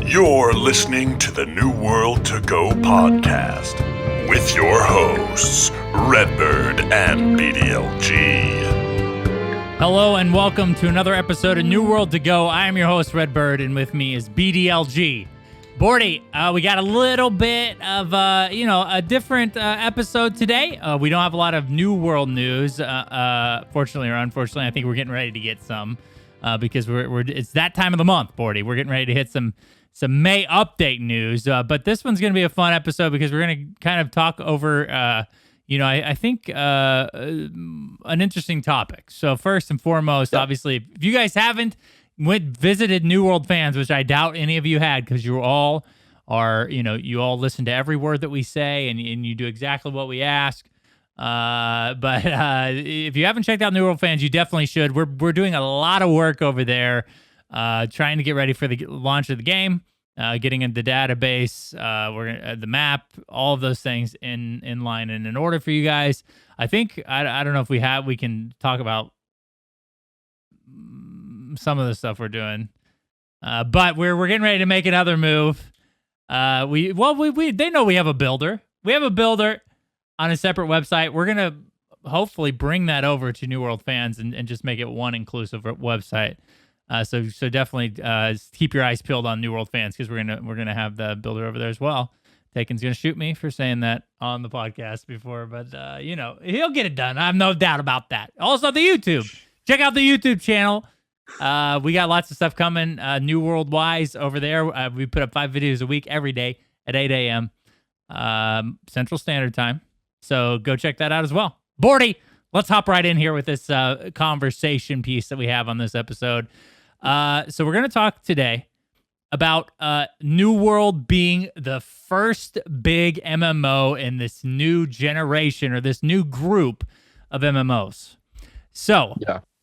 You're listening to the New World to Go podcast with your hosts, Redbyrd and BDLG. Hello and welcome to another episode of New World to Go. I am your host, Redbyrd, and with me is BDLG. Bordy, we got a little bit of, a different episode today. We don't have a lot of New World news, fortunately or unfortunately. I think we're getting ready to get some because it's that time of the month, Bordy. We're getting ready to hit some May update news, but this one's going to be a fun episode because we're going to kind of talk over, I think an interesting topic. So first and foremost, obviously, if you guys haven't visited New World Fans, which I doubt any of you had because you all listen to every word that we say and you do exactly what we ask. But if you haven't checked out New World Fans, you definitely should. We're doing a lot of work over there, trying to get ready for the launch of the game, getting into the database, the map, all of those things in line and in order for you guys. I think I don't know if we can talk about some of the stuff we're doing, but we're getting ready to make another move. They know we have a builder. We have a builder on a separate website. We're gonna hopefully bring that over to New World Fans and just make it one inclusive website. So definitely keep your eyes peeled on New World Fans because we're gonna have the builder over there as well. Taken's gonna shoot me for saying that on the podcast before, but he'll get it done. I have no doubt about that. Also, the YouTube. Check out the YouTube channel. We got lots of stuff coming New World wise over there. We put up 5 videos a week every day at 8 a.m. Central Standard Time. So go check that out as well. Bordy, let's hop right in here with this conversation piece that we have on this episode. So we're going to talk today about New World being the first big MMO in this new generation or this new group of MMOs. So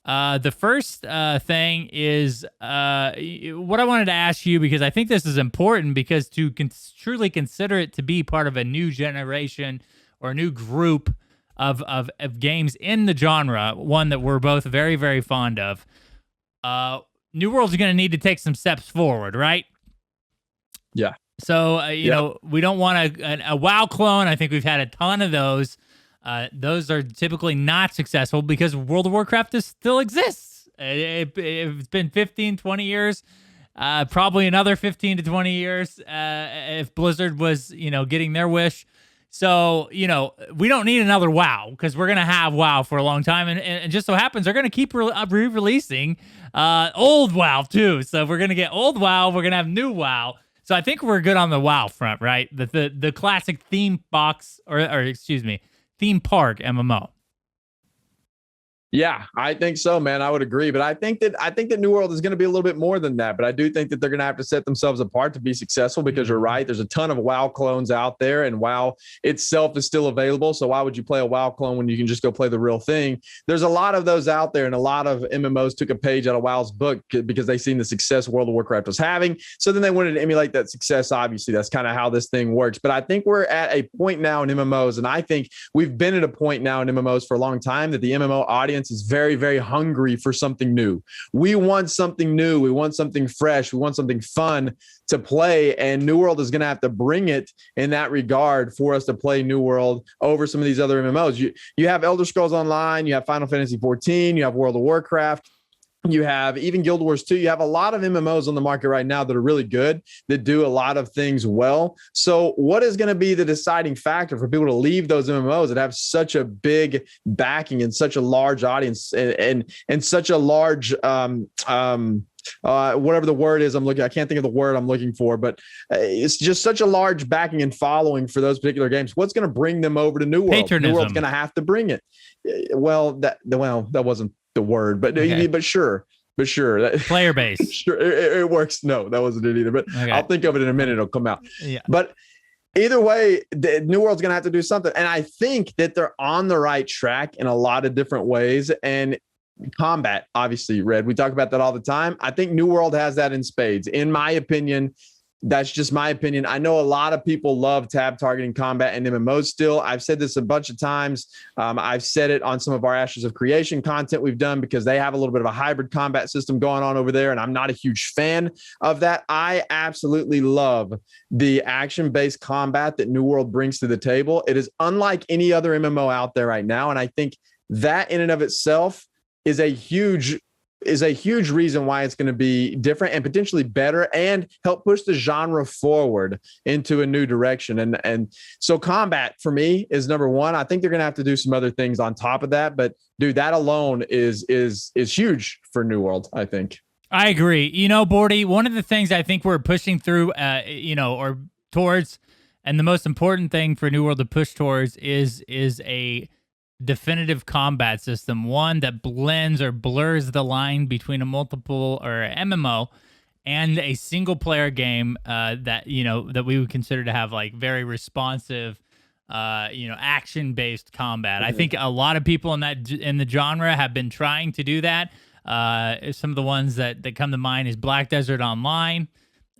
the first thing is what I wanted to ask you, because I think this is important, because to truly consider it to be part of a new generation or a new group of games in the genre, one that we're both very, very fond of, New World's going to need to take some steps forward, right? Yeah. So, we don't want a WoW clone. I think we've had a ton of those. Those are typically not successful because World of Warcraft still exists. It's been 15, 20 years, probably another 15 to 20 years if Blizzard was, getting their wish. So, we don't need another WoW because we're going to have WoW for a long time. And just so happens they're going to keep re-releasing old WoW too. So we're going to get old WoW. We're going to have new WoW. So I think we're good on the WoW front, right? The classic theme box theme park MMO. Yeah, I think so, man. I would agree, but I think that New World is going to be a little bit more than that. But I do think that they're going to have to set themselves apart to be successful, because you're right. There's a ton of WoW clones out there, and WoW itself is still available. So why would you play a WoW clone when you can just go play the real thing? There's a lot of those out there, and a lot of MMOs took a page out of WoW's book because they seen the success World of Warcraft was having. So then they wanted to emulate that success. Obviously, that's kind of how this thing works. But I think we're at a point now in MMOs, and I think we've been at a point now in MMOs for a long time that the MMO audience is very, very hungry for something new. We want something new. We want something fresh. We want something fun to play. And New World is going to have to bring it in that regard for us to play New World over some of these other MMOs. You have Elder Scrolls Online. You have Final Fantasy 14. You have World of Warcraft. You have even Guild Wars 2. You have a lot of MMOs on the market right now that are really good, that do a lot of things well. So what is going to be the deciding factor for people to leave those MMOs that have such a big backing and such a large audience and such a large whatever the word is I can't think of the word I'm looking for, but it's just such a large backing and following for those particular games. What's going to bring them over to New World? Patronism. New World's going to have to bring it. That wasn't the word, but okay. but sure. Player base. Sure, it works. No, that wasn't it either. But okay. I'll think of it in a minute. It'll come out. Yeah. But either way, the New World's going to have to do something, and I think that they're on the right track in a lot of different ways. And combat, obviously, Red. We talk about that all the time. I think New World has that in spades. In my opinion, That's just my opinion. I know a lot of people love tab targeting combat and MMOs still. I've said this a bunch of times. I've said it on some of our Ashes of Creation content we've done because they have a little bit of a hybrid combat system going on over there, and I'm not a huge fan of that. I absolutely love the action-based combat that New World brings to the table. It is unlike any other MMO out there right now, and I think that in and of itself is a huge reason why it's going to be different and potentially better and help push the genre forward into a new direction. And so combat for me is number one. I think they're going to have to do some other things on top of that, but dude, that alone is huge for New World, I think. I agree. Bordy, one of the things I think we're pushing through, or towards, and the most important thing for New World to push towards is a definitive combat system, one that blends or blurs the line between a multiple or MMO and a single player game that we would consider to have like very responsive action based combat. I think a lot of people in the genre have been trying to do that. Some of the ones that come to mind is Black Desert Online.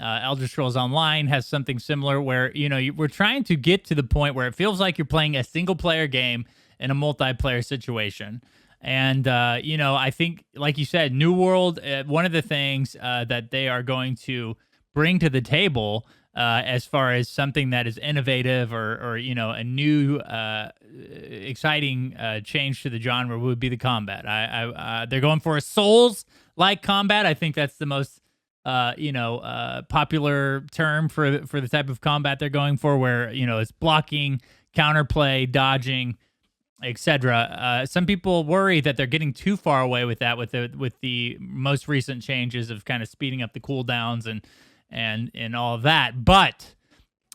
Elder Scrolls Online has something similar where we're trying to get to the point where it feels like you're playing a single player game in a multiplayer situation. And, I think, like you said, New World, one of the things that they are going to bring to the table as far as something that is innovative or a new, exciting change to the genre would be the combat. They're going for a Souls-like combat. I think that's the most, popular term for the type of combat they're going for, where, it's blocking, counterplay, dodging, etc. Some people worry that they're getting too far away with that, with the most recent changes of kind of speeding up the cooldowns and all of that. But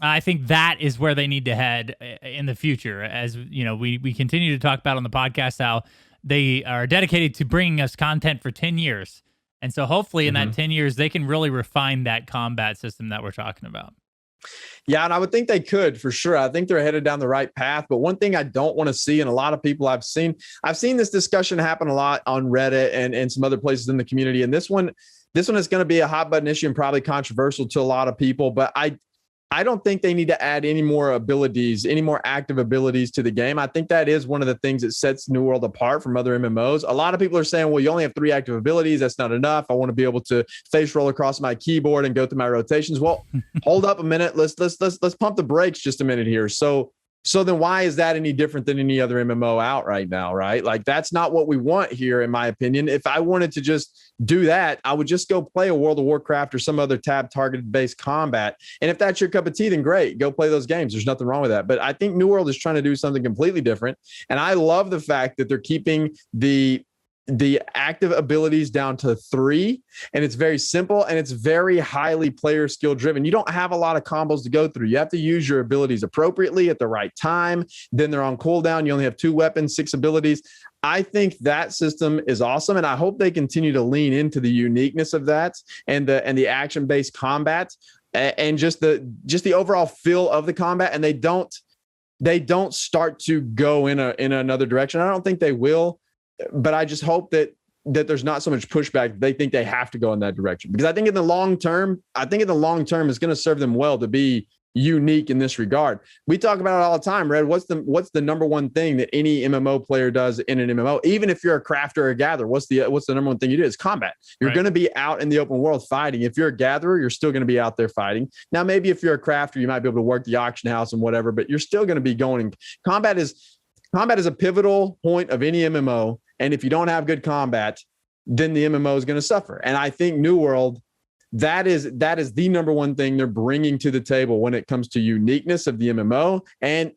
I think that is where they need to head in the future. As we continue to talk about on the podcast how they are dedicated to bringing us content for 10 years. And so hopefully in that 10 years, they can really refine that combat system that we're talking about. Yeah, and I would think they could for sure. I think they're headed down the right path. But one thing I don't want to see, and a lot of people I've seen this discussion happen a lot on Reddit and some other places in the community. And this one is going to be a hot button issue and probably controversial to a lot of people. But I don't think they need to add any more abilities, any more active abilities to the game. I think that is one of the things that sets New World apart from other MMOs. A lot of people are saying, well, you only have 3 active abilities. That's not enough. I want to be able to face roll across my keyboard and go through my rotations. Well, hold up a minute. Let's pump the brakes just a minute here. So then why is that any different than any other MMO out right now, right? Like, that's not what we want here, in my opinion. If I wanted to just do that, I would just go play a World of Warcraft or some other tab targeted based combat. And if that's your cup of tea, then great, go play those games. There's nothing wrong with that. But I think New World is trying to do something completely different. And I love the fact that they're keeping the active abilities down to 3, and it's very simple and it's very highly player skill driven. You don't have a lot of combos to go through. You have to use your abilities appropriately at the right time. Then they're on cooldown. You only have 2 weapons, 6 abilities. I think that system is awesome, and I hope they continue to lean into the uniqueness of that and the action-based combat and just the overall feel of the combat. And they don't start to go in another direction. I don't think they will. But I just hope that there's not so much pushback. They think they have to go in that direction, because I think in the long term, it's going to serve them well to be unique in this regard. We talk about it all the time, Red. What's the number one thing that any MMO player does in an MMO? Even if you're a crafter or a gatherer, what's the number one thing you do? It's combat. You're going to be out in the open world fighting. If you're a gatherer, you're still going to be out there fighting. Now, maybe if you're a crafter, you might be able to work the auction house and whatever, but you're still going to be going. Combat is a pivotal point of any MMO. And if you don't have good combat, then the MMO is going to suffer. And I think New World, that is the number one thing they're bringing to the table when it comes to uniqueness of the MMO, and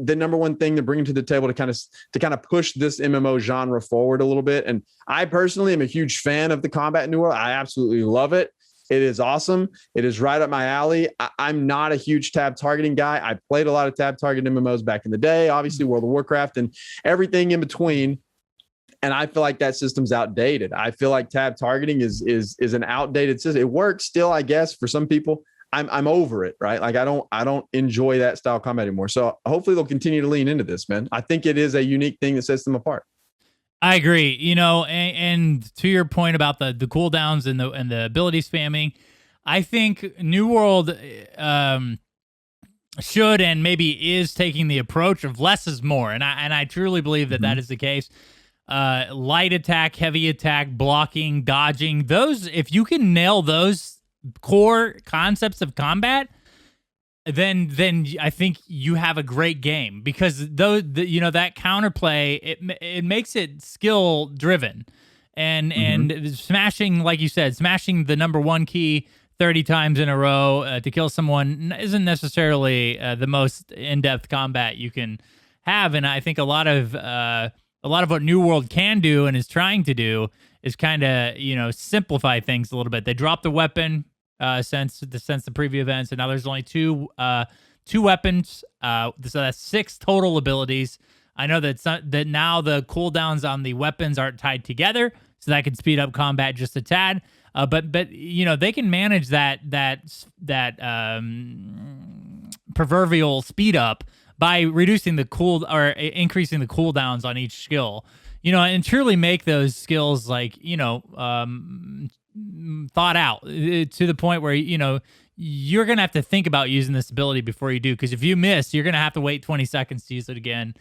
the number one thing they're bringing to the table to kind of push this MMO genre forward a little bit. And I personally am a huge fan of the combat in New World. I absolutely love it. It is awesome. It is right up my alley. I'm not a huge tab targeting guy. I played a lot of tab targeted MMOs back in the day, obviously World of Warcraft and everything in between. And I feel like that system's outdated. I feel like tab targeting is an outdated system. It works still, I guess, for some people. I'm over it, right? Like I don't enjoy that style of combat anymore. So hopefully they'll continue to lean into this, man. I think it is a unique thing that sets them apart. I agree. And to your point about the cooldowns and the ability spamming, I think New World should and maybe is taking the approach of less is more, and I truly believe that that is the case. Light attack, heavy attack, blocking, dodging, those, if you can nail those core concepts of combat, then I think you have a great game, because those, that counterplay, it makes it skill driven, and smashing, like you said, smashing the number one key 30 times in a row to kill someone isn't necessarily the most in-depth combat you can have. And I think a lot of what New World can do and is trying to do is kind of, simplify things a little bit. They dropped the weapon since the preview events, and now there's only two weapons. So that's 6 total abilities. I know that now the cooldowns on the weapons aren't tied together, so that can speed up combat just a tad. But they can manage that proverbial speed up by reducing the increasing the cooldowns on each skill, and truly make those skills like thought out to the point where you're gonna have to think about using this ability before you do, because if you miss, you're gonna have to wait 20 seconds to use it again.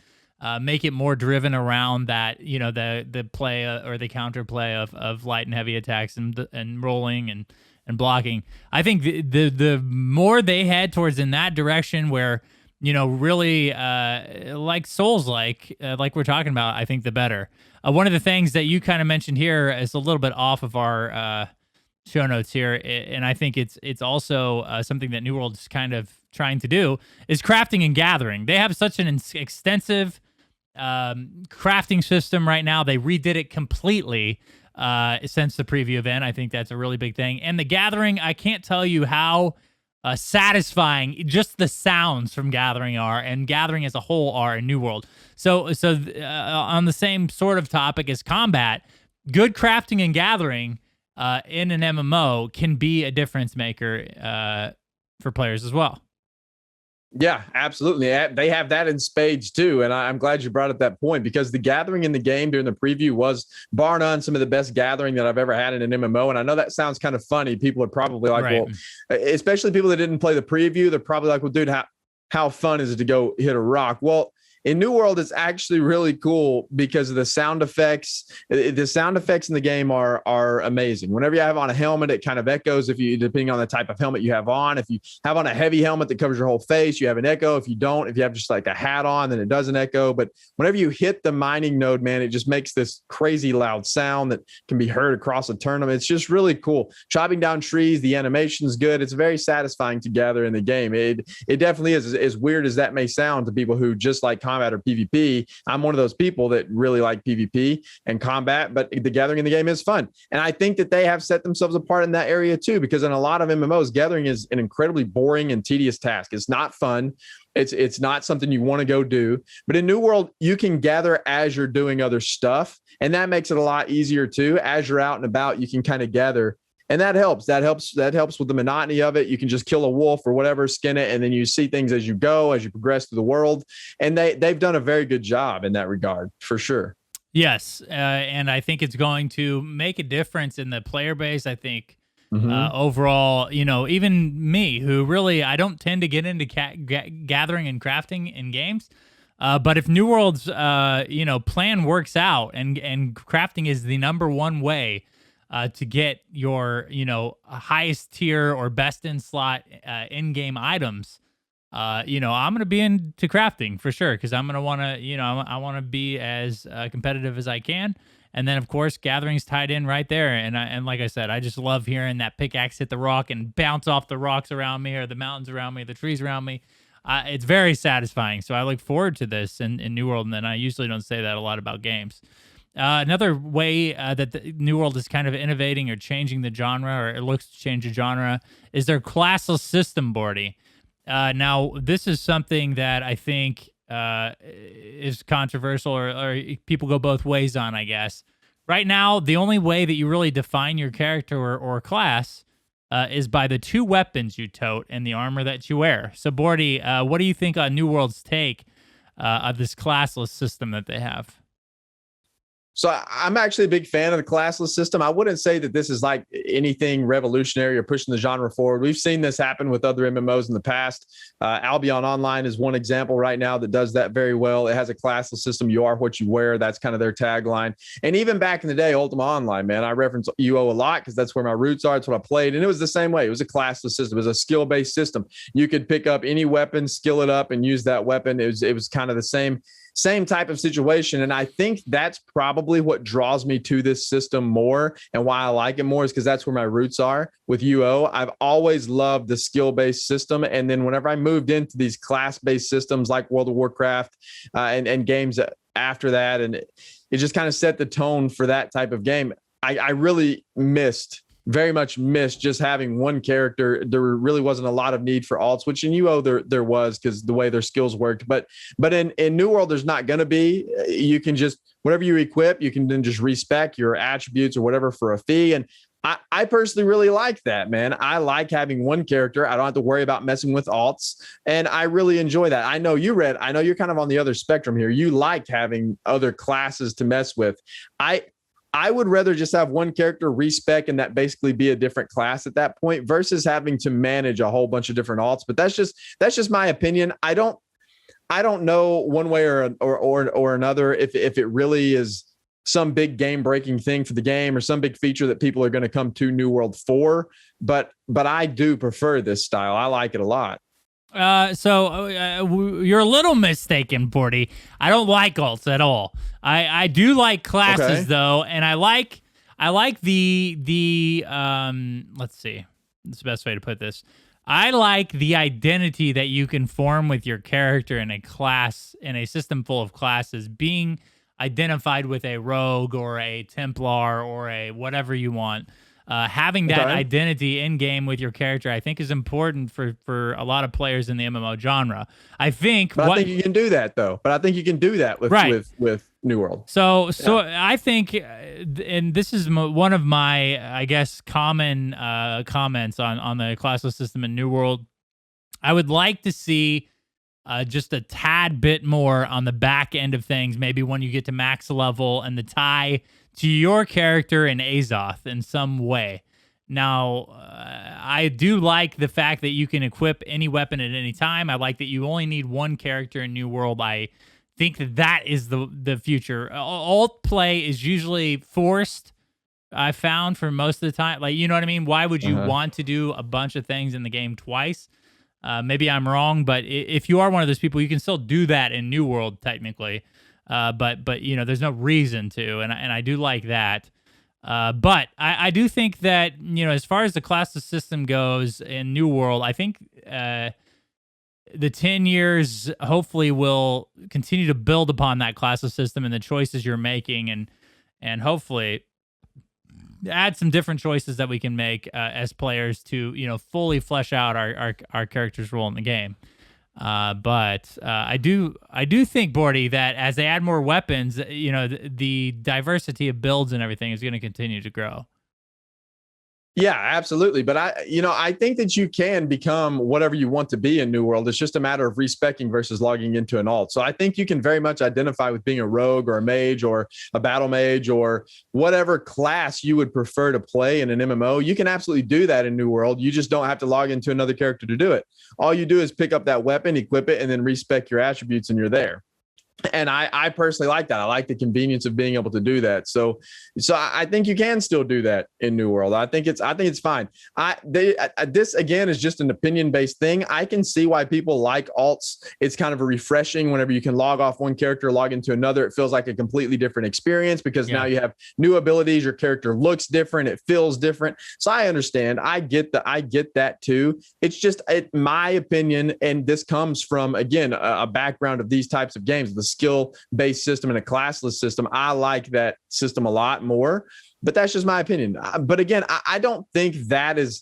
Make it more driven around that, the play or the counterplay of light and heavy attacks and rolling and blocking. I think the more they head towards in that direction, where really like Souls like we're talking about, I think the better. One of the things that you kind of mentioned here is a little bit off of our show notes here, and I think it's also something that New World is kind of trying to do, is crafting and gathering. They have such an extensive crafting system right now. They redid it completely since the preview event. I think that's a really big thing. And the gathering, I can't tell you how satisfying just the sounds from gathering are, and gathering as a whole are in New World. So on the same sort of topic as combat, good crafting and gathering in an MMO can be a difference maker for players as well. Yeah, absolutely. They have that in spades too. And I'm glad you brought up that point, because the gathering in the game during the preview was bar none some of the best gathering that I've ever had in an MMO. And I know that sounds kind of funny. People are probably like, right. Well, especially people that didn't play the preview, they're probably like, well, dude, how fun is it to go hit a rock? Well, in New World, it's actually really cool because of the sound effects. The sound effects in the game are amazing. Whenever you have on a helmet, it kind of echoes, depending on the type of helmet you have on. If you have on a heavy helmet that covers your whole face, you have an echo. If you don't, if you have just like a hat on, then it doesn't echo. But whenever you hit the mining node, man, it just makes this crazy loud sound that can be heard across Aeternum. It's just really cool. Chopping down trees, the animation's good. It's very satisfying to gather in the game. It definitely is, as weird as that may sound to people who just like combat or PvP. I'm one of those people that really like PvP and combat, but the gathering in the game is fun. And I think that they have set themselves apart in that area too, because in a lot of MMOs, gathering is an incredibly boring and tedious task. It's not fun. It's not something you want to go do. But in New World, you can gather as you're doing other stuff. And that makes it a lot easier too. As you're out and about, you can kind of gather. And that helps. That helps with the monotony of it. You can just kill a wolf or whatever, skin it, and then you see things as you go, as you progress through the world. And they've done a very good job in that regard, for sure. Yes, and I think it's going to make a difference in the player base. I think overall, even me, who really, I don't tend to get into gathering and crafting in games. But if New World's plan works out, and crafting is the number one way to get your, highest tier or best in slot in-game items, I'm going to be into crafting for sure, because I'm going to want to, I want to be as competitive as I can. And then, of course, gathering's tied in right there. And like I said, I just love hearing that pickaxe hit the rock and bounce off the rocks around me, or the mountains around me, the trees around me. It's very satisfying. So I look forward to this in New World, and then I usually don't say that a lot about games. Another way that the New World is kind of innovating or changing the genre, or it looks to change the genre, is their classless system, Bordy. Now, this is something that I think is controversial, or people go both ways on, I guess. Right now, the only way that you really define your character or class is by the 2 weapons you tote and the armor that you wear. So, Bordy, what do you think on New World's take of this classless system that they have? So I'm actually a big fan of the classless system. I wouldn't say that this is like anything revolutionary or pushing the genre forward. We've seen this happen with other MMOs in the past. Albion Online is one example right now that does that very well. It has a classless system. You are what you wear. That's kind of their tagline. And even back in the day, Ultima Online, man, I reference UO a lot because that's where my roots are. It's what I played. And it was the same way. It was a classless system. It was a skill-based system. You could pick up any weapon, skill it up, and use that weapon. It was kind of the same type of situation. And I think that's probably what draws me to this system more and why I like it more is because that's where my roots are with UO. I've always loved the skill-based system. And then whenever I moved into these class-based systems like World of Warcraft and games after that, and it just kind of set the tone for that type of game. I really very much missed just having one character. There really wasn't a lot of need for alts, which in UO there was because the way their skills worked. But in New World, there's not going to be. You can just, whatever you equip, you can then just respec your attributes or whatever for a fee. And I personally really like that, man. I like having one character. I don't have to worry about messing with alts. And I really enjoy that. I know you're kind of on the other spectrum here. You like having other classes to mess with. I would rather just have one character respec and that basically be a different class at that point versus having to manage a whole bunch of different alts. But that's just my opinion. I don't know one way or another if it really is some big game breaking thing for the game or some big feature that people are going to come to New World for. But I do prefer this style. I like it a lot. So you're a little mistaken, Bordy. I don't like alts at all. I do like classes though, and I like the let's see, that's the best way to put this. I like the identity that you can form with your character in a class, in a system full of classes, being identified with a rogue or a Templar or a whatever you want. Having that identity in game with your character, I think, is important for a lot of players in the MMO genre. I think you can do that though. But I think you can do that with New World. So I think, and this is one of my, I guess, common comments on the classless system in New World. I would like to see just a tad bit more on the back end of things. Maybe when you get to max level and the tie to your character in Azoth in some way. Now, I do like the fact that you can equip any weapon at any time. I like that you only need one character in New World. I think that is the future. Alt play is usually forced, I found, for most of the time. Like, you know what I mean? Why would you want to do a bunch of things in the game twice? Maybe I'm wrong, but if you are one of those people, you can still do that in New World, technically. But you know, there's no reason to, and I do like that. But I do think that, you know, as far as the classless system goes in New World, I think the 10 years hopefully will continue to build upon that classless system and the choices you're making, and hopefully add some different choices that we can make as players to, you know, fully flesh out our character's role in the game. But I do think, Bordy, that as they add more weapons, you know, the diversity of builds and everything is going to continue to grow. Yeah, absolutely. But I think that you can become whatever you want to be in New World. It's just a matter of respecing versus logging into an alt. So I think you can very much identify with being a rogue or a mage or a battle mage or whatever class you would prefer to play in an MMO. You can absolutely do that in New World. You just don't have to log into another character to do it. All you do is pick up that weapon, equip it, and then respec your attributes, and you're there. And I personally like that. I like the convenience of being able to do that. So I think you can still do that in New World. I think it's fine. This again is just an opinion-based thing. I can see why people like alts. It's kind of a refreshing whenever you can log off one character, log into another. It feels like a completely different experience because now you have new abilities. Your character looks different. It feels different. So I understand. I get that too. It's just my opinion, and this comes from, again, a background of these types of games. The skill-based system and a classless system. I like that system a lot more, but that's just my opinion. But again, I don't think that is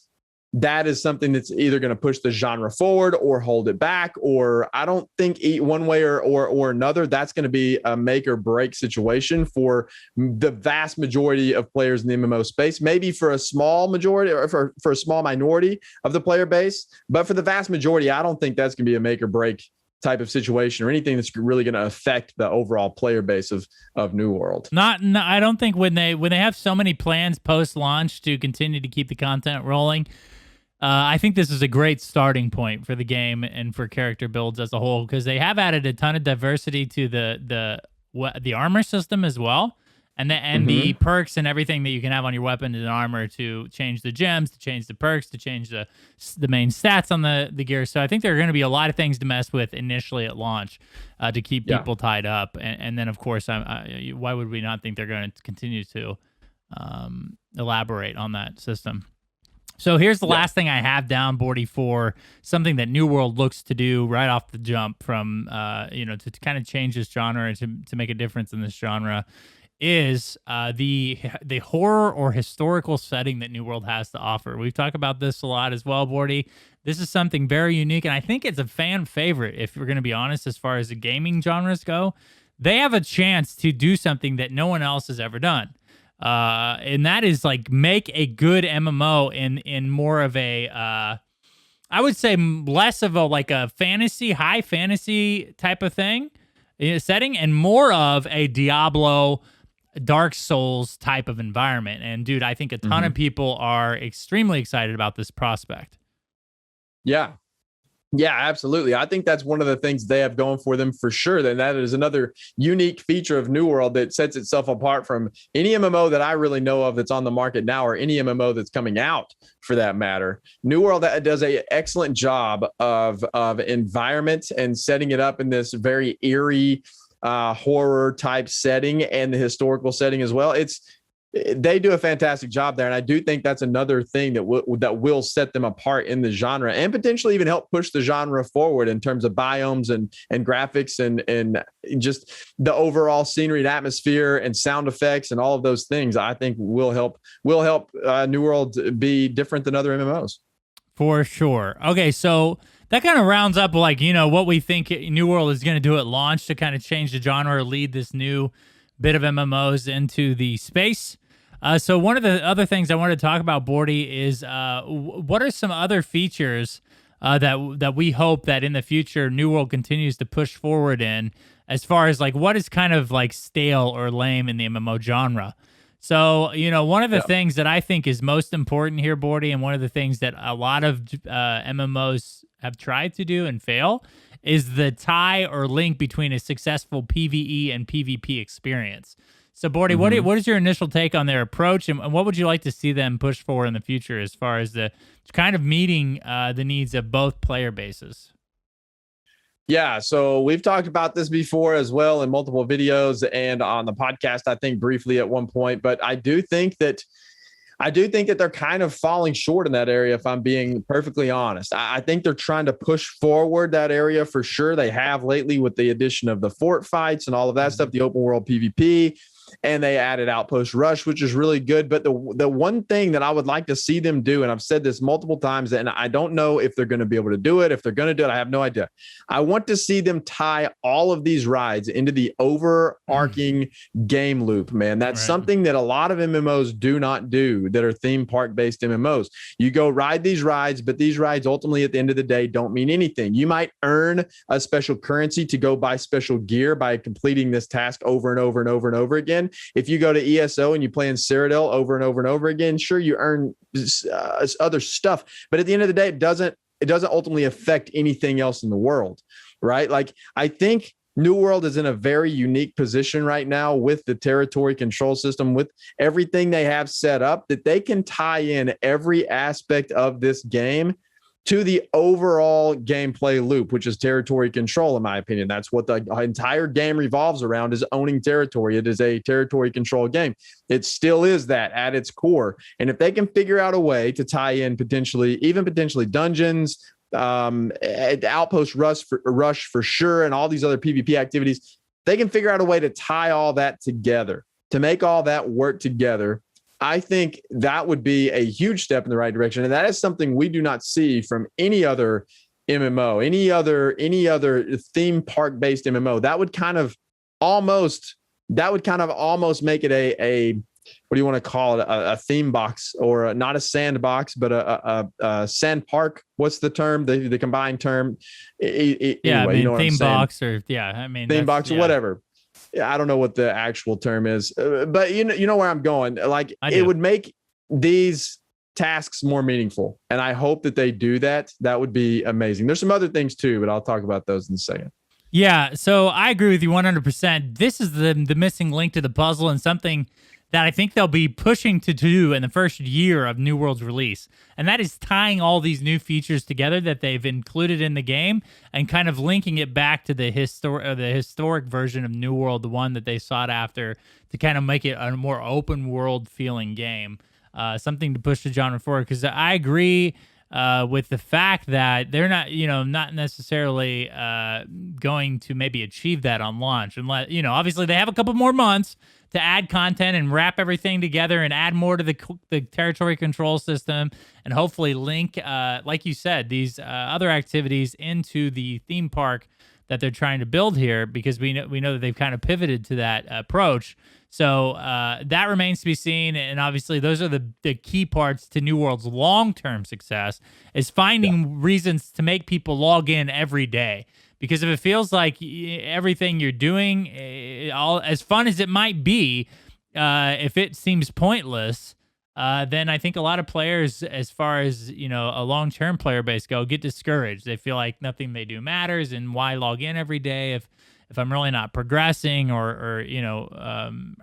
something that's either going to push the genre forward or hold it back, or I don't think one way or another that's going to be a make or break situation for the vast majority of players in the MMO space. Maybe for a small majority or for a small minority of the player base, but for the vast majority, I don't think that's going to be a make or break type of situation or anything that's really going to affect the overall player base of New World. No, I don't think when they have so many plans post launch to continue to keep the content rolling, I think this is a great starting point for the game and for character builds as a whole, because they have added a ton of diversity to the armor system as well. And the perks and everything that you can have on your weapon and armor to change the gems, to change the perks, to change the main stats on the gear. So I think there are going to be a lot of things to mess with initially at launch to keep people tied up. And then, of course, why would we not think they're going to continue to elaborate on that system? So here's the last thing I have down, Bordy, for something that New World looks to do right off the jump from, to kind of change this genre and to make a difference in this genre, is the horror or historical setting that New World has to offer. We've talked about this a lot as well, Bordy. This is something very unique, and I think it's a fan favorite, if we're going to be honest, as far as the gaming genres go. They have a chance to do something that no one else has ever done. And that is like make a good MMO in more of a, I would say less of a fantasy, high fantasy type of thing setting, and more of a Diablo, Dark Souls type of environment. And dude, I think a ton of people are extremely excited about this prospect. Yeah, absolutely. I think that's one of the things they have going for them for sure. Then that is another unique feature of New World that sets itself apart from any MMO that I really know of that's on the market now, or any MMO that's coming out for that matter. New World does an excellent job of environment and setting it up in this very eerie horror type setting, and the historical setting as well. They do a fantastic job there, and I do think that's another thing that will set them apart in the genre, and potentially even help push the genre forward in terms of biomes and graphics and just the overall scenery and atmosphere and sound effects and all of those things. I think will help New World be different than other MMOs. For sure. Okay, so that kind of rounds up what we think New World is going to do at launch to kind of change the genre or lead this new bit of MMOs into the space. So one of the other things I wanted to talk about, Bordy, is what are some other features that we hope that in the future New World continues to push forward in, as far as what is kind of stale or lame in the MMO genre. So, one of the things that I think is most important here, Bordy, and one of the things that a lot of MMOs have tried to do and fail, is the tie or link between a successful PvE and PvP experience. So, Bordy, what is your initial take on their approach, and what would you like to see them push forward in the future as far as the kind of meeting the needs of both player bases? Yeah, so we've talked about this before as well in multiple videos and on the podcast, I think briefly at one point, but I do think that they're kind of falling short in that area, if I'm being perfectly honest. I think they're trying to push forward that area for sure. They have lately with the addition of the fort fights and all of that stuff, the open world PvP, and they added Outpost Rush, which is really good. But the one thing that I would like to see them do, and I've said this multiple times, and I don't know if they're going to be able to do it. If they're going to do it, I have no idea. I want to see them tie all of these rides into the overarching game loop, man. That's something that a lot of MMOs do not do that are theme park based MMOs. You go ride these rides, but these rides ultimately at the end of the day don't mean anything. You might earn a special currency to go buy special gear by completing this task over and over and over and over again. If you go to ESO and you play in Cyrodiil over and over and over again, sure, you earn other stuff, but at the end of the day, it doesn't ultimately affect anything else in the world, right? I think New World is in a very unique position right now with the territory control system, with everything they have set up, that they can tie in every aspect of this game to the overall gameplay loop, which is territory control, in my opinion. That's what the entire game revolves around, is owning territory. It is a territory control game. It still is that at its core. And if they can figure out a way to tie in potentially dungeons, Outpost Rush for sure, and all these other PvP activities, they can figure out a way to tie all that together, to make all that work together. I think that would be a huge step in the right direction. And that is something we do not see from any other MMO, any other theme park based MMO. That would kind of almost make it a what do you want to call it? A theme box, or not a sandbox, but a sand park. What's the term? The combined term. Anyway, I mean, you know what I'm theme saying? box, or I mean, Theme box, or yeah, whatever. Yeah, I don't know what the actual term is, but you know where I'm going. Like, it would make these tasks more meaningful, and I hope that they do that. That would be amazing. There's some other things too, but I'll talk about those in a second. Yeah, so I agree with you 100%. This is the missing link to the puzzle, and something that I think they'll be pushing to do in the first year of New World's release. And that is tying all these new features together that they've included in the game and kind of linking it back to the historic version of New World, the one that they sought after, to kind of make it a more open world feeling game. Something to push the genre forward, because I agree with the fact that they're not necessarily going to maybe achieve that on launch, unless, obviously they have a couple more months to add content and wrap everything together and add more to the territory control system, and hopefully link, like you said, these other activities into the theme park that they're trying to build here, because we know that they've kind of pivoted to that approach. So that remains to be seen, and obviously those are the key parts to New World's long-term success, is finding reasons to make people log in every day. Because if it feels like everything you're doing, all as fun as it might be, if it seems pointless, then I think a lot of players, as far as a long-term player base go, get discouraged. They feel like nothing they do matters, and why log in every day if I'm really not progressing or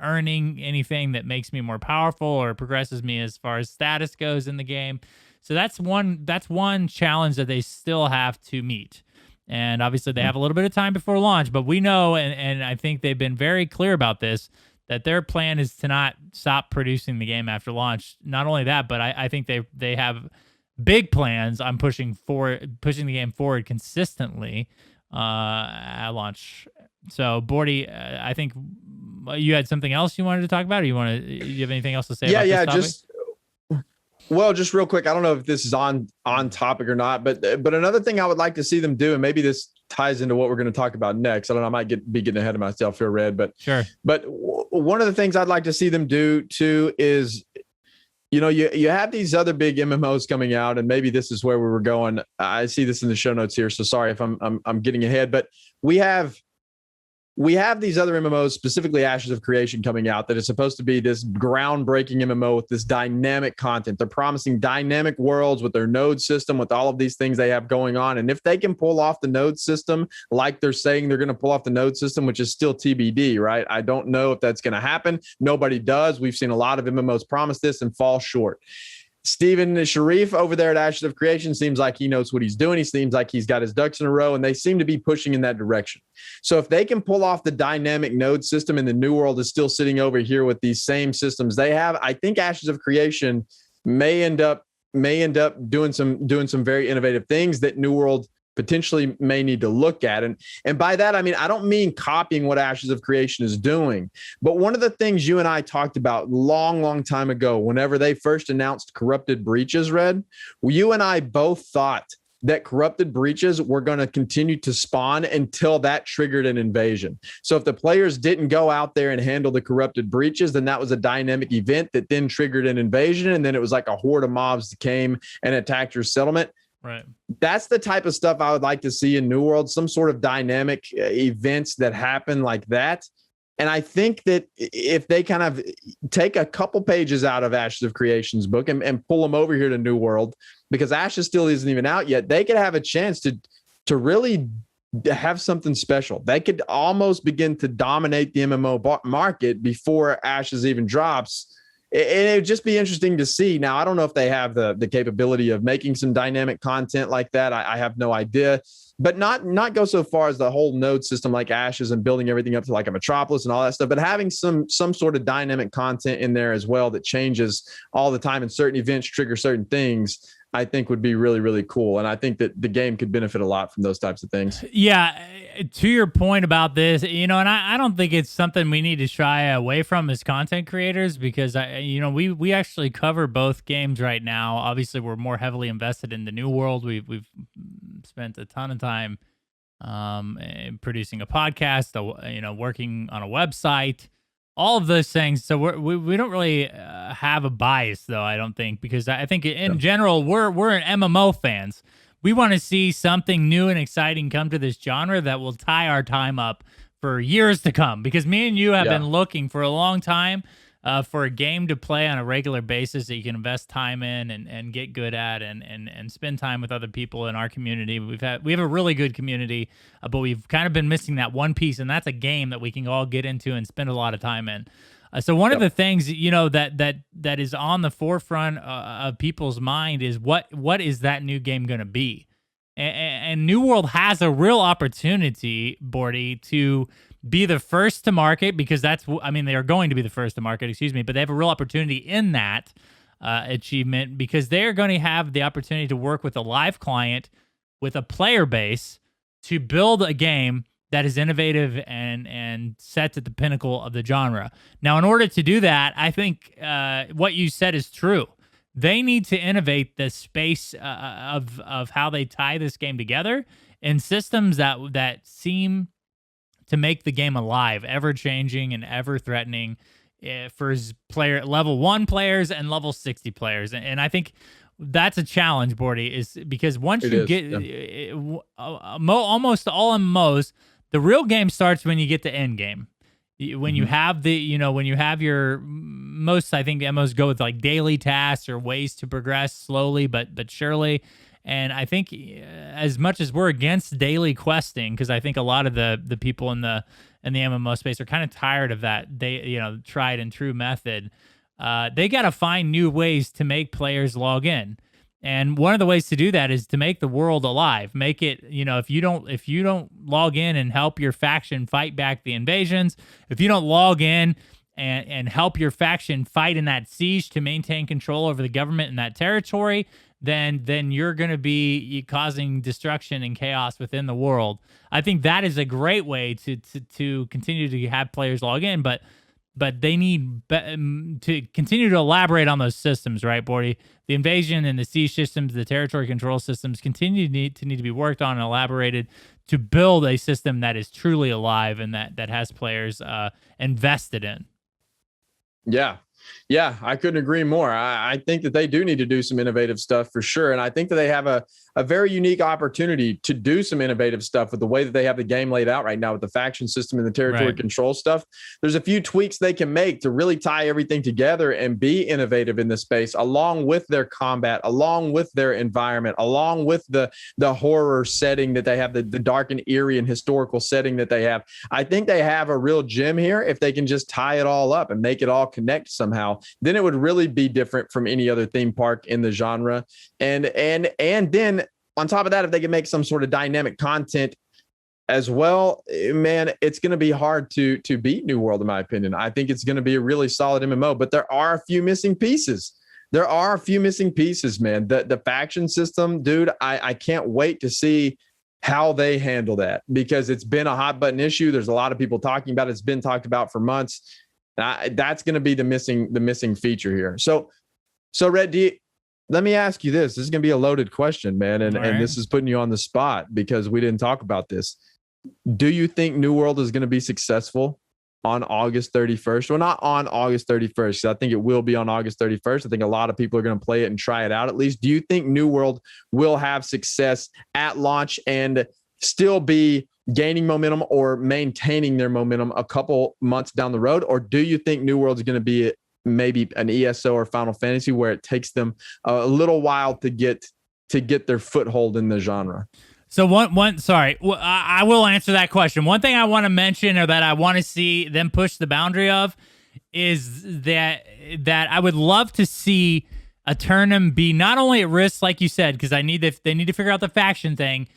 earning anything that makes me more powerful or progresses me as far as status goes in the game. So that's one challenge that they still have to meet. And obviously they have a little bit of time before launch, but we know, and I think they've been very clear about this, that their plan is to not stop producing the game after launch. Not only that, but I think they have big plans on pushing the game forward consistently at launch. So, Bordy, I think you had something else you wanted to talk about, or you have anything else to say about this topic? Just real quick. I don't know if this is on topic or not, but another thing I would like to see them do, and maybe this ties into what we're going to talk about next. I don't know. I might be getting ahead of myself here, Red, but sure. But one of the things I'd like to see them do too is, you have these other big MMOs coming out, and maybe this is where we were going. I see this in the show notes here, so sorry if I'm getting ahead, but we have these other MMOs, specifically Ashes of Creation, coming out, that is supposed to be this groundbreaking MMO with this dynamic content. They're promising dynamic worlds with their node system, with all of these things they have going on. And if they can pull off the node system, like they're saying they're going to pull off the node system, which is still TBD, right? I don't know if that's going to happen. Nobody does. We've seen a lot of MMOs promise this and fall short. Steven Sharif over there at Ashes of Creation seems like he knows what he's doing. He seems like he's got his ducks in a row, and they seem to be pushing in that direction. So if they can pull off the dynamic node system, and the New World is still sitting over here with these same systems they have, I think Ashes of Creation may end up doing some very innovative things that New World potentially may need to look at. And by that, I mean, I don't mean copying what Ashes of Creation is doing, but one of the things you and I talked about long time ago, whenever they first announced Corrupted Breaches, Red, you and I both thought that Corrupted Breaches were going to continue to spawn until that triggered an invasion. So if the players didn't go out there and handle the Corrupted Breaches, then that was a dynamic event that then triggered an invasion. And then it was like a horde of mobs that came and attacked your settlement. Right. That's the type of stuff I would like to see in New World, some sort of dynamic events that happen like that. And I think that if they kind of take a couple pages out of Ashes of Creation's book and pull them over here to New World, because Ashes still isn't even out yet, they could have a chance to really have something special. They could almost begin to dominate the MMO market before Ashes even drops. And it would just be interesting to see. Now, I don't know if they have the capability of making some dynamic content like that. I have no idea. But not go so far as the whole node system like Ashes and building everything up to like a Metropolis and all that stuff, but having some sort of dynamic content in there as well that changes all the time, and certain events trigger certain things, I think would be really, really cool. And I think that the game could benefit a lot from those types of things. Yeah. To your point about this, and I don't think it's something we need to shy away from as content creators, because we actually cover both games right now. Obviously, we're more heavily invested in the New World. We've spent a ton of time producing a podcast, working on a website, all of those things. So we don't really have a bias, though. I don't think, because I think in general we're an MMO fans. We want to see something new and exciting come to this genre that will tie our time up for years to come. Because me and you have been looking for a long time for a game to play on a regular basis that you can invest time in and get good at and spend time with other people in our community. We have a really good community, but we've kind of been missing that one piece, and that's a game that we can all get into and spend a lot of time in. So one of the things, that is on the forefront of people's mind is what is that new game going to be? And New World has a real opportunity, Bordy, to be the first to market, because they are going to be the first to market, but they have a real opportunity in that achievement, because they're going to have the opportunity to work with a live client with a player base to build a game that is innovative and set at the pinnacle of the genre. Now, in order to do that, I think what you said is true. They need to innovate the space of how they tie this game together in systems that seem to make the game alive, ever-changing and ever-threatening for level 1 players and level 60 players. And I think that's a challenge, Bordy, is because once you get almost all MMOs, the real game starts when you get to end game. When you have when you have your most, I think MMOs go with like daily tasks or ways to progress slowly but surely. And I think as much as we're against daily questing, because I think a lot of the people in the MMO space are kind of tired of that tried and true method. They got to find new ways to make players log in. And one of the ways to do that is to make the world alive. Make it, if you don't log in and help your faction fight back the invasions, if you don't log in and help your faction fight in that siege to maintain control over the government in that territory, then you're going to be causing destruction and chaos within the world. I think that is a great way to continue to have players log in, but they need to continue to elaborate on those systems, right, Bordy? The invasion and the siege systems, the territory control systems continue to need to be worked on and elaborated to build a system that is truly alive and that has players invested in. Yeah, I couldn't agree more. I think that they do need to do some innovative stuff for sure. And I think that they have a very unique opportunity to do some innovative stuff with the way that they have the game laid out right now with the faction system and the territory control stuff. There's a few tweaks they can make to really tie everything together and be innovative in this space, along with their combat, along with their environment, along with the horror setting that they have, the dark and eerie and historical setting that they have. I think they have a real gem here if they can just tie it all up and make it all connect somehow. Then it would really be different from any other theme park in the genre. And then on top of that, if they can make some sort of dynamic content as well, man, it's going to be hard to beat New World, in my opinion. I think it's going to be a really solid MMO, but there are a few missing pieces. Man. The faction system, dude, I can't wait to see how they handle that, because it's been a hot button issue. There's a lot of people talking about it. It's been talked about for months. That's going to be the missing feature here. So Red, let me ask you this. This is going to be a loaded question, man. And this is putting you on the spot because we didn't talk about this. Do you think New World is going to be successful on August 31st? Well, not on August 31st, because I think it will be on August 31st. I think a lot of people are going to play it and try it out at least. Do you think New World will have success at launch and still be gaining momentum or maintaining their momentum a couple months down the road? Or do you think New World is going to be maybe an ESO or Final Fantasy where it takes them a little while to get their foothold in the genre? So I will answer that question. One thing I want to mention, or that I want to see them push the boundary of, is that I would love to see Aeternum be not only at risk, like you said, because they need to figure out the faction thing,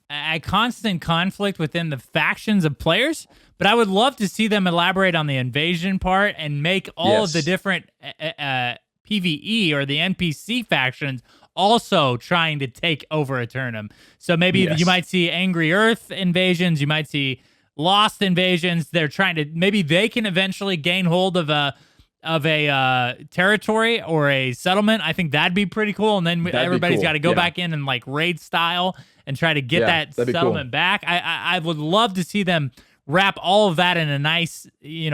a constant conflict within the factions of players, but I would love to see them elaborate on the invasion part and make all of the different PvE or the NPC factions also trying to take over Aeternum. So maybe you might see Angry Earth invasions, you might see Lost invasions. They're trying to, maybe they can eventually gain hold of a territory or a settlement. I think that'd be pretty cool. And then everybody's got to go back in and like raid style and try to get that settlement back. I would love to see them wrap all of that in a nice,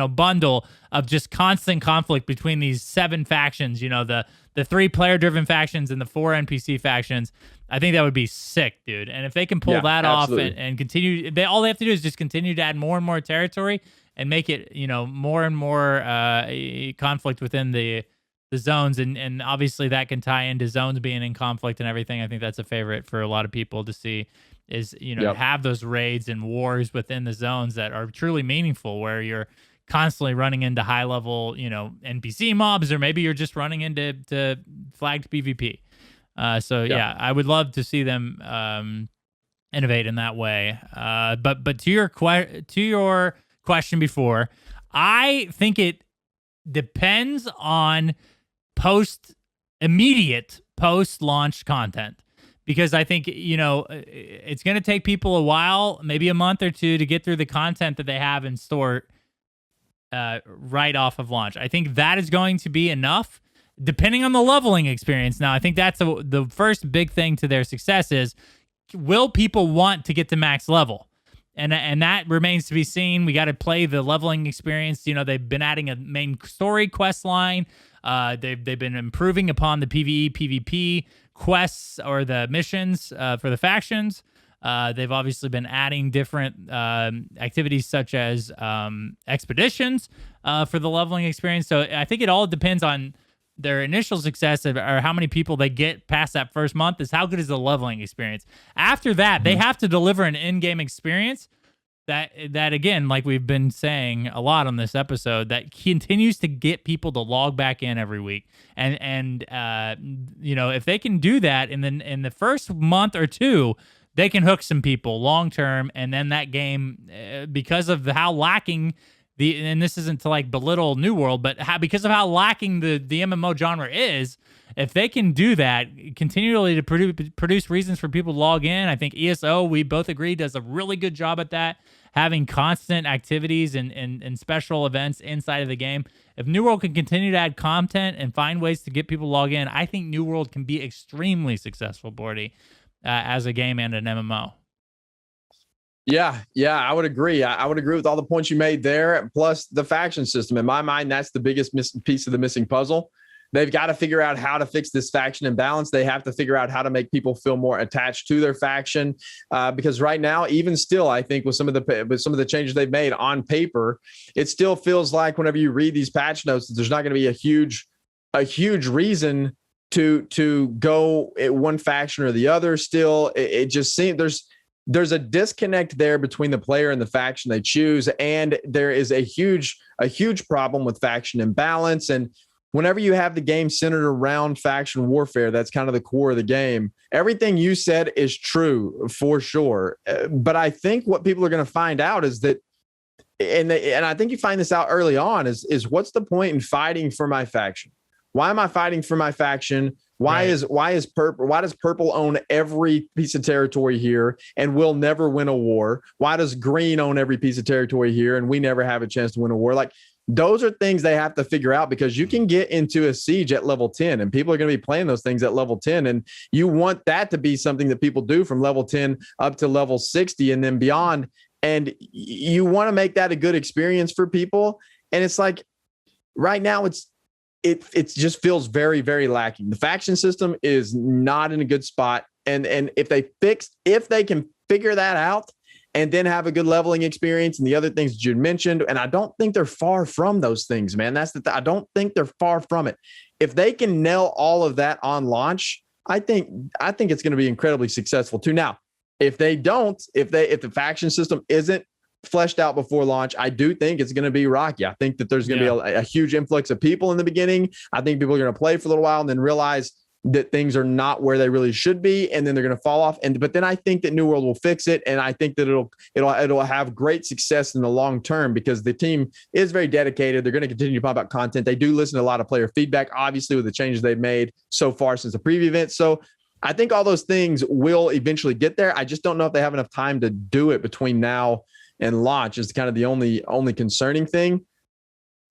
bundle of just constant conflict between these 7 factions, the 3 player-driven factions and the 4 NPC factions. I think that would be sick, dude. And if they can pull that absolutely. off and continue, all they have to do is just continue to add more and more territory and make it, more and more conflict within the zones. And obviously that can tie into zones being in conflict and everything. I think that's a favorite for a lot of people to see is, have those raids and wars within the zones that are truly meaningful, where you're constantly running into high level, NPC mobs, or maybe you're just running into flagged PvP. Yeah, I would love to see them innovate in that way. But to your question before, I think it depends on immediate post-launch content, because I think, it's going to take people a while, maybe a month or 2, to get through the content that they have in store right off of launch. I think that is going to be enough, depending on the leveling experience. Now, I think that's the first big thing to their success is, will people want to get to max level? And that remains to be seen. We got to play the leveling experience. They've been adding a main story quest line. They've been improving upon the PvE, PvP quests or the missions for the factions. They've obviously been adding different activities such as expeditions for the leveling experience. So I think it all depends on their initial success or how many people they get past that first month is how good is the leveling experience. After that, they have to deliver an in-game experience that again, like we've been saying a lot on this episode, that continues to get people to log back in every week. And if they can do that in the first month or 2, they can hook some people long term, and then that game, because of how lacking and this isn't to like belittle New World, but because of how lacking the MMO genre is, if they can do that continually to produce reasons for people to log in, I think ESO, we both agree, does a really good job at that, having constant activities and special events inside of the game. If New World can continue to add content and find ways to get people to log in, I think New World can be extremely successful, Bordy, as a game and an MMO. Yeah, I would agree. I would agree with all the points you made there. Plus the faction system. In my mind, that's the biggest piece of the missing puzzle. They've got to figure out how to fix this faction imbalance. They have to figure out how to make people feel more attached to their faction. Because right now, even still, I think with some of the changes they've made on paper, it still feels like whenever you read these patch notes, there's not going to be a huge reason to go at one faction or the other. Still, it just seems there's a disconnect there between the player and the faction they choose, and there is a huge problem with faction imbalance. And whenever you have the game centered around faction warfare, that's kind of the core of the game. Everything you said is true for sure, but I think what people are going to find out is that, and I think you find this out early on, is what's the point in fighting for my faction? Why am I fighting for my faction? Why does purple own every piece of territory here and we'll never win a war? Why does green own every piece of territory here and we never have a chance to win a war? Like, those are things they have to figure out, because you can get into a siege at level 10 and people are going to be playing those things at level 10. And you want that to be something that people do from level 10 up to level 60 and then beyond. And you want to make that a good experience for people. And it's like, right now it just feels very, very lacking. The faction system is not in a good spot. And if they can figure that out and then have a good leveling experience and the other things that you mentioned, and I don't think they're far from those things, man. I don't think they're far from it. If they can nail all of that on launch, I think it's going to be incredibly successful too. Now, if they don't, if the faction system isn't fleshed out before launch, I do think it's going to be rocky. I think that there's going to be a huge influx of people in the beginning. I think people are going to play for a little while and then realize that things are not where they really should be, and then they're going to fall off. But then I think that New World will fix it, and I think that it'll have great success in the long term, because the team is very dedicated. They're going to continue to pump out content. They do listen to a lot of player feedback, obviously, with the changes they've made so far since the preview event. So I think all those things will eventually get there. I just don't know if they have enough time to do it between now and launch. Is kind of the only concerning thing.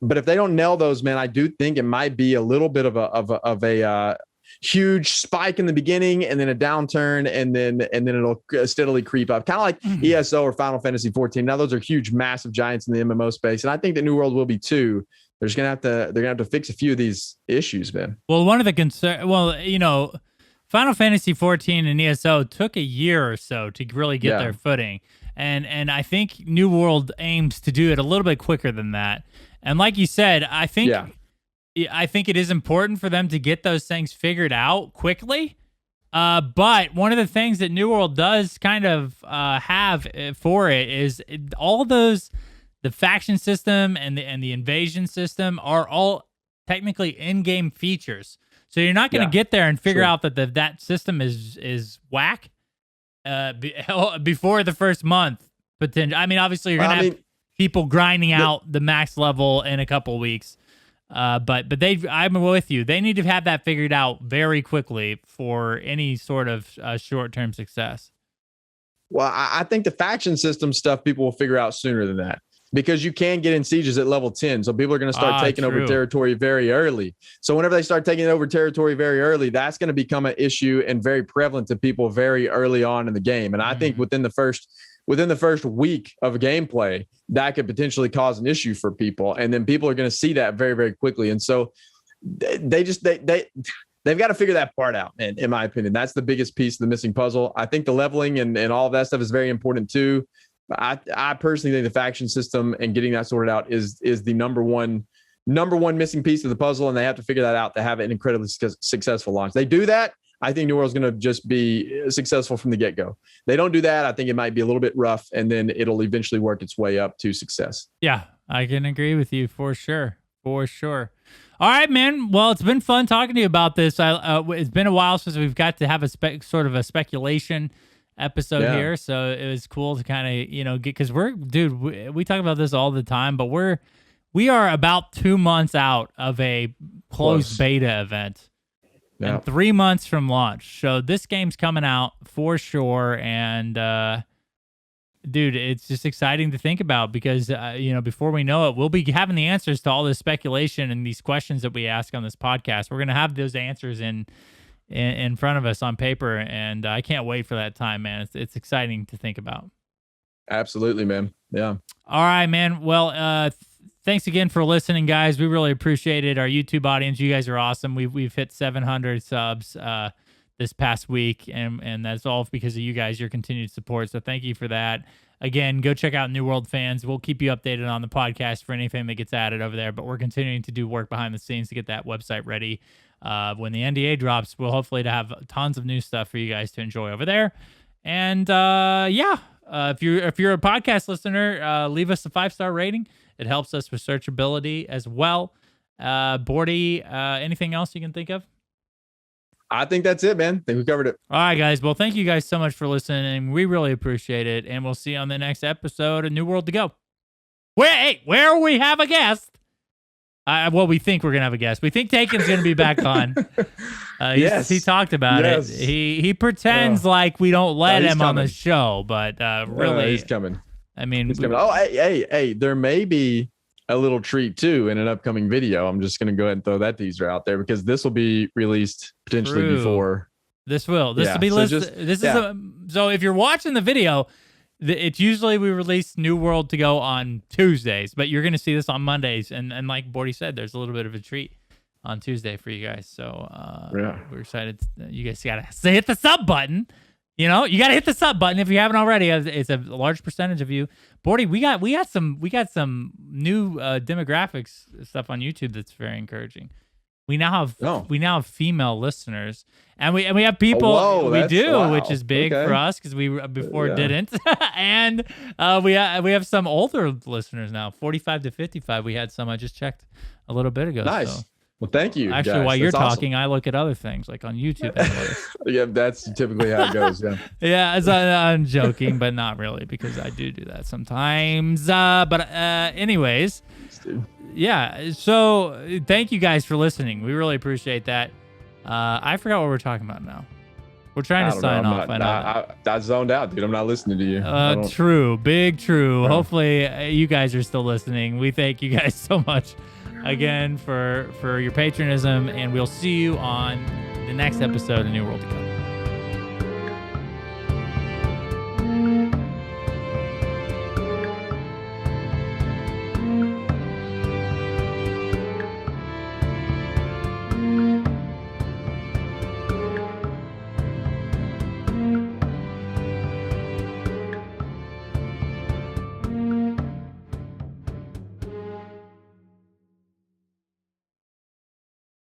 But if they don't nail those, man, I do think it might be a little bit of a huge spike in the beginning and then a downturn, and then it'll steadily creep up, kind of like ESO or Final Fantasy 14. Now those are huge, massive giants in the MMO space, and I think that New World will be too. They're gonna have to fix a few of these issues, man. Well, one of the Final Fantasy 14 and ESO took a year or so to really get their footing. And I think New World aims to do it a little bit quicker than that. And like you said, I think it is important for them to get those things figured out quickly. But one of the things that New World does kind of have for it is all those, the faction system and the invasion system are all technically in-game features. So you're not going to get there and figure out that that system is whack before the first month. I mean, obviously, you're going to have people grinding out the max level in a couple weeks. But I'm with you. They need to have that figured out very quickly for any sort of short-term success. Well, I think the faction system stuff people will figure out sooner than that, because you can get in sieges at level 10. So people are going to start taking over territory very early. So whenever they start taking over territory very early, that's going to become an issue and very prevalent to people very early on in the game. And I think within the first week of gameplay, that could potentially cause an issue for people. And then people are going to see that very, very quickly. And so they've got to figure that part out. And in my opinion, that's the biggest piece of the missing puzzle. I think the leveling and all of that stuff is very important too. I personally think the faction system and getting that sorted out is the number one missing piece of the puzzle, and they have to figure that out to have an incredibly successful launch. They do that, I think New World's going to just be successful from the get-go. They don't do that, I think it might be a little bit rough, and then it'll eventually work its way up to success. Yeah, I can agree with you for sure. For sure. All right, man. Well, it's been fun talking to you about this. It's been a while since we've got to have sort of a speculation episode here, so it was cool to kind of get, because we talk about this all the time, but we are about 2 months out of a closed beta event and 3 months from launch, so this game's coming out for sure. And dude, it's just exciting to think about, because before we know it, we'll be having the answers to all this speculation and these questions that we ask on this podcast. We're gonna have those answers in front of us on paper, and I can't wait for that time, man. It's exciting to think about. Absolutely, man. Yeah. All right, man. Well, thanks again for listening, guys. We really appreciate it. Our YouTube audience, you guys are awesome. We've hit 700 subs this past week, and that's all because of you guys, your continued support. So thank you for that. Again, go check out New World Fans. We'll keep you updated on the podcast for anything that gets added over there, but we're continuing to do work behind the scenes to get that website ready. When the NDA drops, we'll hopefully have tons of new stuff for you guys to enjoy over there. And if you're a podcast listener, leave us a 5-star rating. It helps us with searchability as well. Bordy, anything else you can think of? I think that's it, man. I think we covered it. All right, guys. Well, thank you guys so much for listening. We really appreciate it, and we'll see you on the next episode of New World to Go. Where we have a guest. We think we're going to have a guest. We think Taken's going to be back on. Yes. He talked about it. He pretends like we don't let him on the show, but really. He's coming. I mean. He's coming. Oh, hey, there may be a little treat, too, in an upcoming video. I'm just going to go ahead and throw that teaser out there, because this will be released potentially before. This will be listed. So if you're watching the video, it's usually we release New World to Go on Tuesdays, but you're going to see this on Mondays. And like Bordy said, there's a little bit of a treat on Tuesday for you guys. So we're excited. You guys got to hit the sub button. You got to hit the sub button if you haven't already. It's a large percentage of you. Bordy, we got some new demographics stuff on YouTube that's very encouraging. We now have female listeners, and we have people which is big for us, because we before didn't. And we have some older listeners now, 45 to 55. We had some I just checked a little bit ago. Nice. So. Well, thank you. Actually, guys. while you're That's talking, I look at other things like on YouTube analytics. Yeah, that's typically how it goes. Yeah. Yeah, I'm joking, but not really, because I do that sometimes. Anyways. Yeah, so thank you guys for listening. We really appreciate that. I forgot what we're talking about now. We're trying to sign off. I zoned out, dude. I'm not listening to you. True. Big true. Hopefully you guys are still listening. We thank you guys so much again for your patronism, and we'll see you on the the next episode of New World to Go.